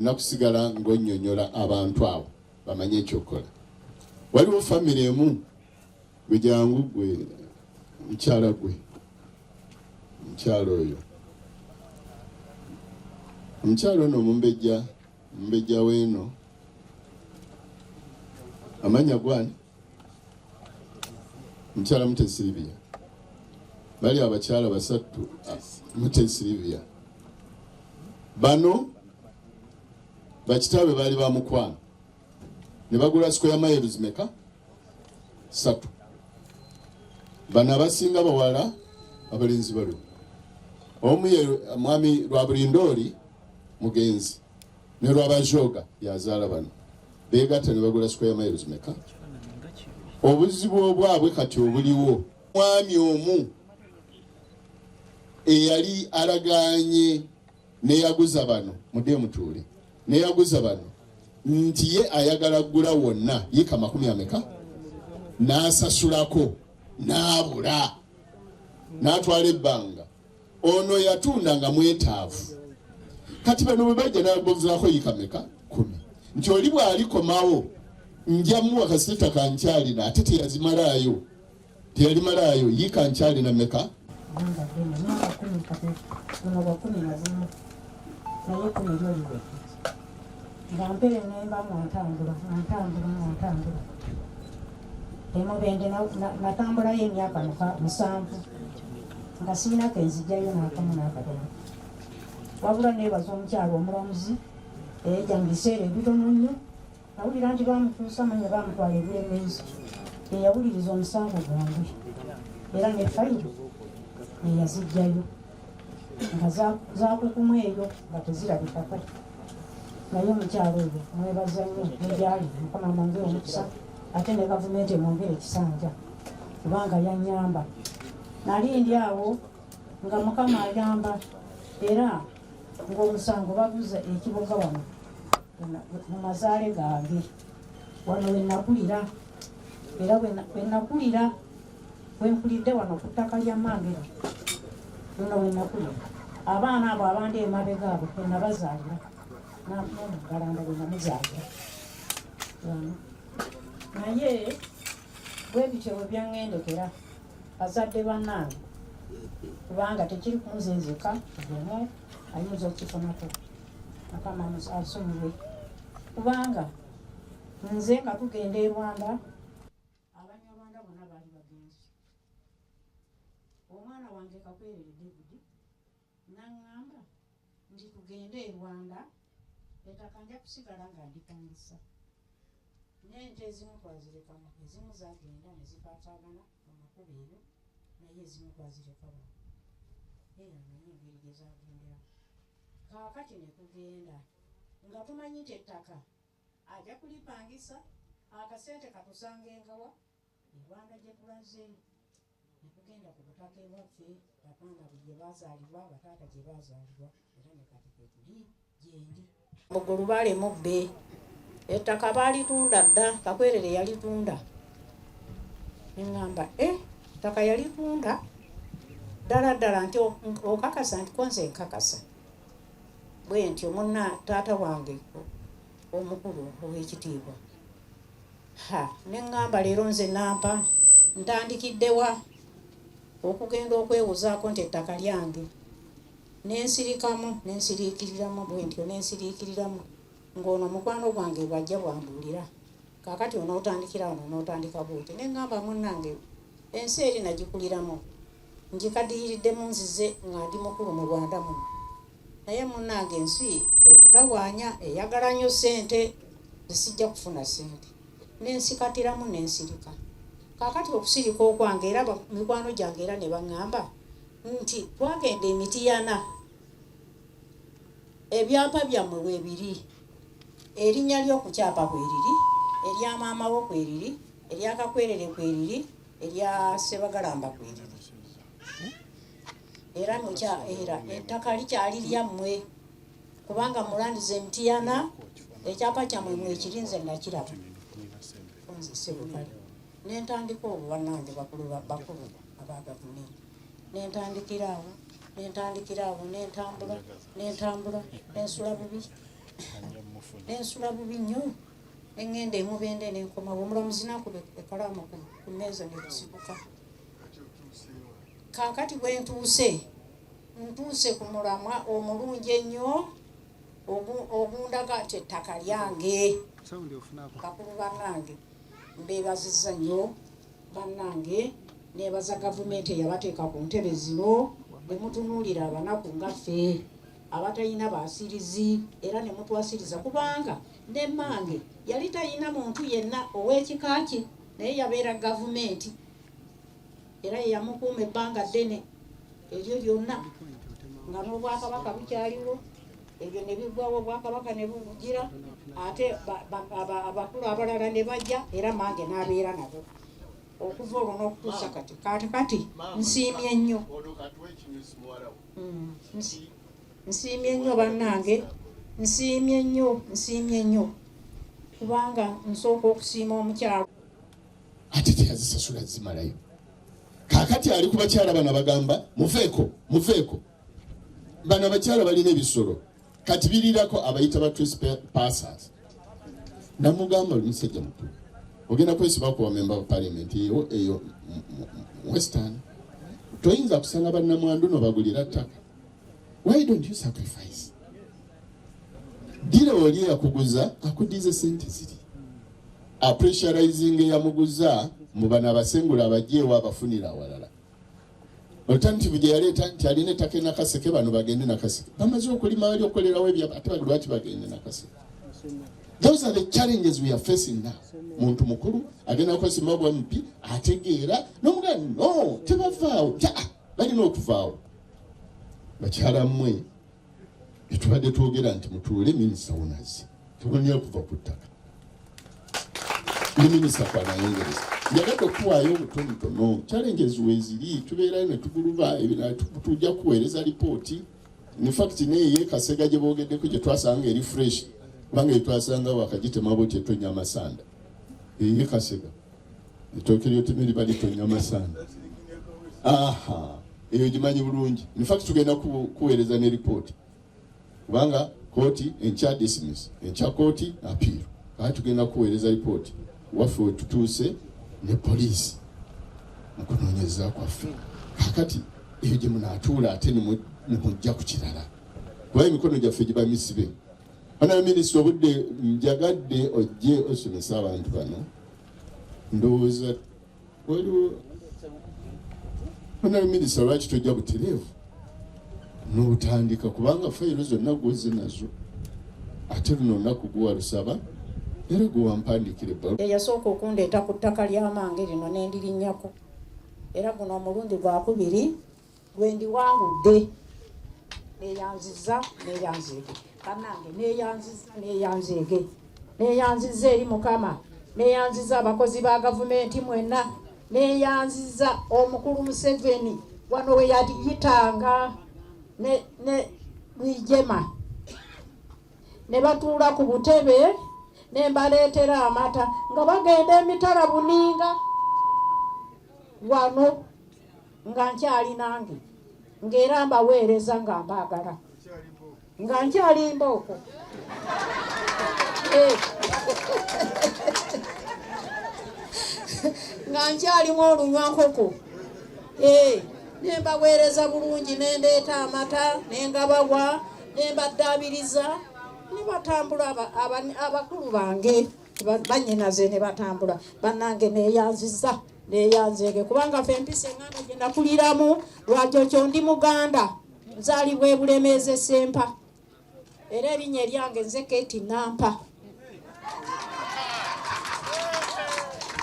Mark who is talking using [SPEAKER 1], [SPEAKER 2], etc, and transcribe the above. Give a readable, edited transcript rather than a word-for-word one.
[SPEAKER 1] nakusigala ng'onnyonnyola abantu abo bamanye ekyokola. Waliwo famire emu gwe jangu gwe mukyala gwe mukyalo oyo omukyalo ono mumbejja weeno amanya gwani mukyala Mutesi Silivia. Bali abakyala basatu Mutesi Silivia. Bano bakitabe bali bamukwano ne bagula square miles meka 3. Bano abasinga bawala abalinzi balo. Omu ye mwami Lwabulindoli mugenzi ne Lwabajoga yazaala bano. Beegatta ne bagula square miles meka. Obuzibu obwabwe kati obuliwo. Mwami omu eyali alaganye ne yaguza bano mudde mutuule ne yaguza bano nti ye ayagala gula wonna yika 10 n'asasulako n'abula n'atwala ebbanga. Ono yatunda nga mwetaavu. Kati bano bwe bajja n'agozaako yika 10 nti oli bw'alikomawo nja muwa kasita kankyalina ate teyazimalaayo teyalimalayo yika nkyalina meka.
[SPEAKER 2] Ngampere nemba mwantambula emubende natambula y'emyaka 7 nga sirina kenzijjayo n'akamu n'akatono. Wabula neebaza omukyalo omulamuzi eyajja mu biseera ebitono nnyo nawulira nti bamutuusa manya bamutwala ebulemeezi eyawuliriza omusango gwange era ne fayiro eyazijjayo nga zakukumu eyo nga tezirabikako. Naye omukyalo oyo mwebaza nnyo negyali Mukama mwongere omukisa ate ne gavumenti emwongere ekisanja kubanga yannyamba. Nali ndi awo nga Mukama ayamba era ng'omusango baguza ekibuga wano mu mazaale gange wano wenakulira era wenakulira wenkulidde wano ku ttaka lya Mambera wano wenakulira. Abaana abo abandi emabega abo wenabazaalira n'omugalanda wenamuzaalira wano. Naye bwe bityo bwe byangendekera bazadde bannange kubanga tekiri kunzenzeka omu ayinza okukifunako Mukama asonyiwe kubanga nze nga tugenda e Rwanda Abanyarwanda bonna baali bagenzi. Omwana wange Kakwerere David n'aŋŋamba nti tugende e Rwanda ettaka nja kusigala nga ndipangisa. N'ente ezimu twazirekamu ezimu zagenda ne zipaataagana mu makubo ebyo naye ezimu twazireka wano era naye engeri gye zagendera. Kaakati ne tugenda nga tumanyi nti ettaka ajja kulipangisa akasente katusanga engawa e Rwanda gye tulaze. Ne tugenda ku butaka ewaffe bapanga gye baazaalibwa bataata gye baazaalibwa era ne kati kwe tuli gyendi. Bugulu baalemu bbe ettaka baalitunda dda Kakwerere yalitunda. Neŋŋamba ettaka yalitunda ddala nti okakasa nti konze nkakasa bwe ntyo munna taata wange omukulu ow'ekitiibwa. Neŋŋamba leero nze nampa ntandikiddewa okugenda okwewuzaako nti ettaka lyange nensiriikiriramu bwe ntyo nensiriikiriramu ng'ono mukwano gwange bwajja bwambuulira kaakati onootandikira wano onootandika bwoti. Neŋŋamba munnange ensi eri nagikuliramu njikadiyiriddemu nzize nga ndi mukulu mu Rwanda muno naye munnange ensi etutawaanya eyagala nnyo ssente zisijja kufuna ssente nensikatiramu nensirika. Kaakati okusirika okwange era mikwano gyange era ne baŋŋamba nti twagenda Emitiyana ebyapa byammwe weebiri erinnya ly'okukyapa kweriri erya maama wo kweriri erya Kakwerere kweriri erya Ssebagalamba kweriri era ettaka likyali lyammwe kubanga mulandiza Emitiyana ekyapa kyammwe mwekirinze nakiraba nze Ssebukale. Nentandika obwo bannange bakulu aba gavumenti nentandikira awo nentambula nensula bubi nensula bubi nnyo engenda emubende nenkoma omulamuzi nakuba ekalamu ku mmeeza netusibuka. Kaakati bwe ntuuse ku mulamwa omulungi ennyo ogundaga nti ettaka lyange. Bakulu bannange mbeebazizza nnyo bannange, neebaza gavumenti eyabateeka ku ntebe zino ne mutunuulira abanaku ngaffe abatalina baasirizi era ne mutwasiriza, kubanga ne mmange yali talina muntu yenna ow'ekika kye naye yabeera gavumenti era ye yamukuuma ebbanga ddene. Ebyo byonna nga n'obwakabaka bukyaliwo, ebyo ne biggwawo, obwakabaka ne bubugira, ate abakulu abalala ne bajja era mmange n'abeera nabo okuva olwo n'okutuusa kati. Kati nsiimye nnyo, nsiimye nnyo bannange, nsiimye nnyo kubanga nsooka okusiima omukyalo
[SPEAKER 1] ate teyazisasula zimalayo. Kaakati ali ku bakyala bano bagamba muveeko. Bano abakyala balina ebisolo kati birirako abayita ba trespassers. Namugamba omusajja mukulu ogenda kwesiba ku bamemba ba parliament eyo Western, toyinza kusanga bannamwandu no bagulira ttaka. Why don't you sacrifice? Dira oli yakuguza akudize sente ziri pressurizing yamuguza mu bana abasengula abajeewo abafunira awalala. Alternative gye yaleeta nti alina ettaka Nakaseke, bano bagende Nakaseke. Bamaze okulima bali okukolerawo ebyo ate lwaki bagende Nakaseke? Those are the challenges we are facing now. Muntu mukulu agenda kwesima bwa mpi ategeera n'omugani no tebavaawo balina okuvaawo. Bakyala mmwe etubadde twogera nti mutuule minisita wonazi tukunya okuva ku ttaka. Ni minisita kwanayongereza njagadde okuwaayo obutonotono challenges weziri tubeerayo ne tuguluba tujja kuweereza lipooti. In fact neye Kasega gye boogeddeko gye twasanga eri fresh kubanga etwasanga wakagitema boti etonya amasanda eye Kasega ettooke lyotemeri bali tonya amasanda. Eyo gimanyi bulungi. In fact tugenda kuweereza ne lipooti kubanga kooti enkya dismiss enkya kooti appeal. Kati tugenda kuweereza lipooti waffe tutuuse ne poliisi mukunoonyeza kwaffe. Kakati eyo gye munaatuula ate ne mujja ku kirala kuba emikono gyaffe giba misibe. Bana minisita obudde njagadde ojje osomesa abantu bano ndowooza waliwo bana minisita lwaki tojja butereevu n'otandika kubanga fayiro zonna gwoze nazo ate luno olunaku guwa lusaba era guwampandikire ebbaluwa.
[SPEAKER 2] Yasooka okundeeta ku ttaka ly'amange lino ne ndirinnyako era guno omulundi gwakubiri gwe ndiwangudde neeyanziza bannange neeyanziza eri Mukama, neeyanziza abakozi ba gavumenti mwenna, neeyanziza omukulu Museveni wano we yayitanga ne Wijema ne batuula ku butebe ne mbaleetera amata nga bagenda emitala Buninga wano nga nkyali nange ng'era mbaweereza nga mbaagala nga nkyali mbooko. Nga nkyalimu olunywankoko ne mbaweereza bulungi ne ndeeta amata ne ngabawa ne mbaddaabiriza ne batambula abakulu bange bannyinaze ne batambula. Bannange neeyanziza neeyanzeege kubanga ffe empisa eŋŋanda gye nakuliramu lwakyo ndi Muganda nzaalibwa e Bulemeezi e Ssempa era erinnya eryange nze Kate Nampa.